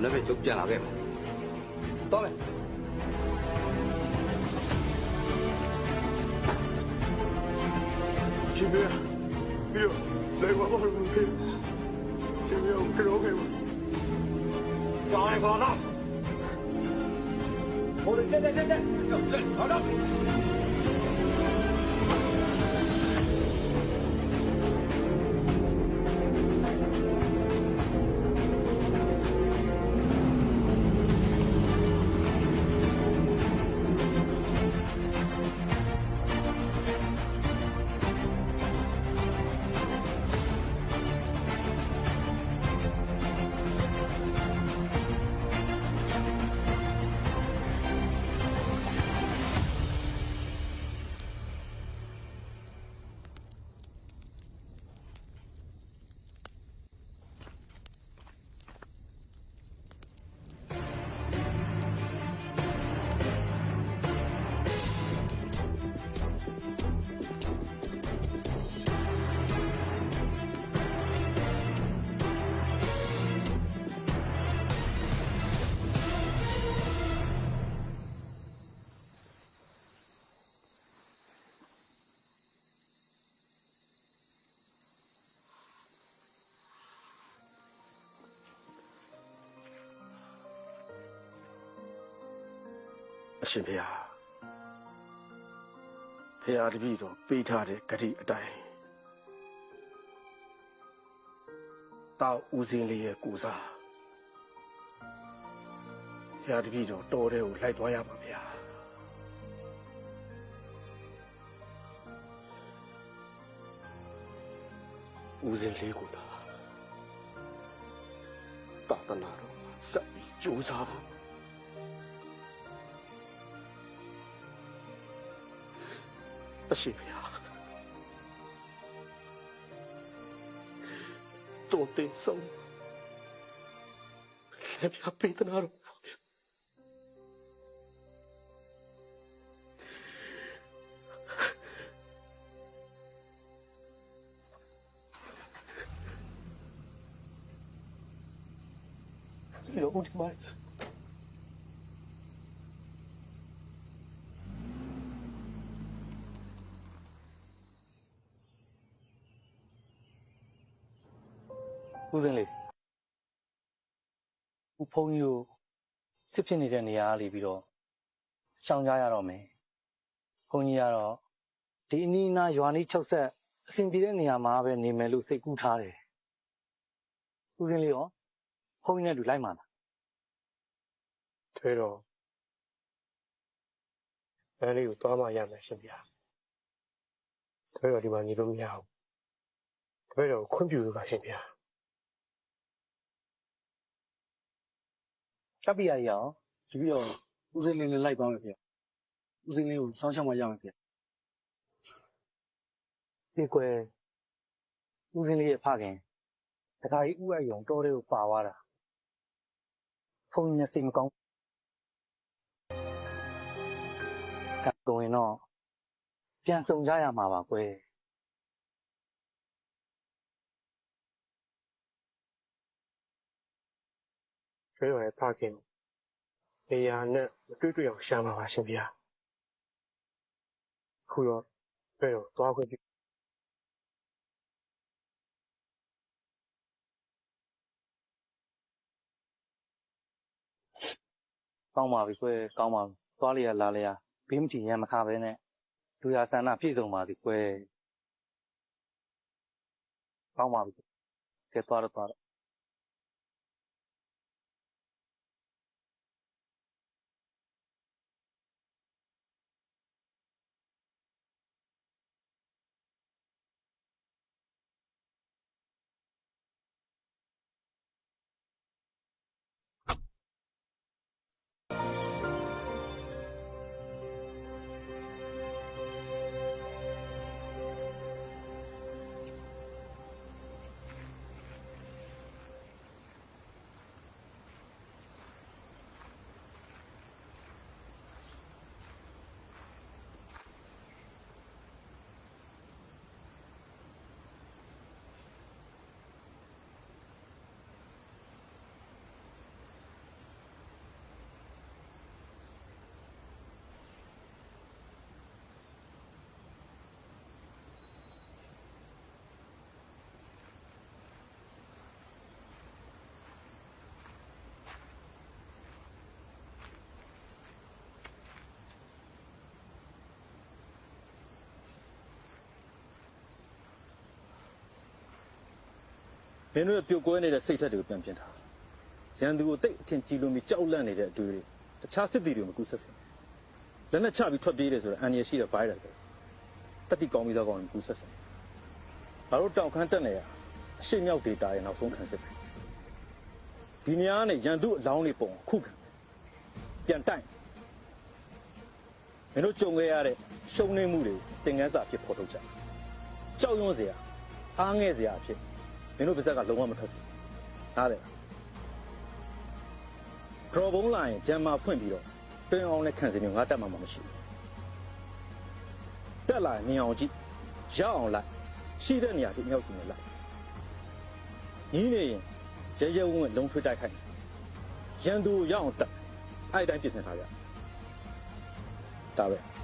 လည်းပဲကျုပ်ပြန်လာခဲ့မှာတော့မယ်ရှင်ပြပြီးတော့လိုက်ပါဘာလို့ဖြစ်ရှင်ပြကြောက်ခဲ့ပါကြောက်ရပါလားဟိုတက်好的အရှင်ဖေဟာဖေဟာတပည့်တော်ပေးထားတဲ့ဂတိအတိုင်းတောက်ဦးစင်းလေးရဲ့ကိုစားဖေဟာတပည့်တော်တော်တဲ့ကိုလိုက်သွားရပါဗျာဦးစင်းလေးကိုသာတာသနာတော်စက်ပြီးကြိုးစားဖို့အရှိဖေဟာတော်တဲ့ဆုံးလက်ပြပေးသနာတော်ဒီလိုဦးဒီမိုင်းဦးစင်းလေးဦးဖုန်းကြီးကိုစစ်ဖြစ်နေတဲ့နေရာလေးပြီးတော့ရှောင်ကြရတော့မယ်ဘုန်းကြီးကတော့ဒီအနီးအနားရွာနီးချုပ်ဆက်အစဉ်ပြေတဲ့နေရာမှာပဲနေမယ်လို့စိတ်ကူးထားတယ်ဦးစင်းလေးရောဘုန်းကြီးနဲ့တူလိုက်မှာလားထွေးတော်လမ်းလေးကိုသွားမှရမယ်ရှင်ဗျာထွေးတော်ဒီမှာနေလို့မရဘူးထွေးတော်ခွင့်ပြုလို့ပါရှင်ဗျာကပ္ပိယကြီးအောင်ဒီပြီးတော့ဦးစင်းလေးနဲ့လိုက်သွားမယ်ဗျဦးစင်းလေးကိုစောင်းချောင်းမှရမယ်ဗျဒီကွယ်ဦးစင်းလေးရဲ့ဖခင်တခါကြီးဥအယုံတော်တဲ့ကိုပါသွားတာဖုန်းကြီးနဲ့စိတ်မကောင်းကံကုန်ရင်တော့ပြန်စုံကြရမှာပါကွယ်ထွေးတော်ရဲ့ဖခင်နေရာနဲ့မတွေ့အောင်ရှာမှာပါရှင်ဗျာခုတော့ထွေးတော်သွားခွင့်ပြုကောင်းပါပြီကွယ်ကောင်းပါပြီသွားလျာလာလျာဘေးမချီရံမခါပဲနဲ့လူရဆန္ဒပြည့်စုံပါသည်ကွယ်ကောင်းပါပြီကဲသွားတော့ မင်းတို့ရဲ့ပြုတ်ကွဲနေတဲ့စိတ်ထက်တွေကိုပြန်ပြင်ထားရန်သူကိုတိတ်အထင်ကြီးလို့ပြီးကြောက်လန့်နေတဲ့အတွေ့တွေတခြားစစ်သည်တွေကိုမကူဆက်စင်လက်နဲ့ချပြီးထွက်ပြေးတယ်ဆိုတော့အန်ရရှိတဲ့ဗိုင်းရပ်ပဲတတိကောင်းပြီးသားကောင်းရင်ကူဆက်စင်ငါတို့တောင်ခမ်းတက်နေရအရှိမြောက်ဒေတာရဲ့နောက်ဆုံးခံစစ်ပဲဒီနေရာနဲ့ရန်သူအလောင်းတွေပုံခုခံပြန်တိုက်မင်းတို့ကြုံခဲ့ရတဲ့ရှုံးနေမှုတွေသင်ခန်းစာဖြစ်ပေါ်ထုတ်ကြကြောက်ရွံ့စရာအားငယ်စရာအဖြစ်မင်းတို့ပါဇက်ကလုံးဝမထွက်စေနားတယ်ဒရော်ဘုံလာရင်ဂျမ်မာဖွင့်ပြီးတော့တွင်းအောင်နဲ့ခံစင်မျိုးငါတက်မှမရှိဘူးတက်လာရင်မြင်အောင်ကြည့်ရောက်အောင်လိုက်ရှိတဲ့နေရာထိမြောက်စီနေလိုက်ညီးနေရင်ရဲရဲဝံ့ဝံ့လုံးထွေးတိုက်ခိုက်ရန်သူရောက်အောင်တက်အဲ့တိုင်းပြင်ဆင်ထားကြဒါပဲဒါပဲ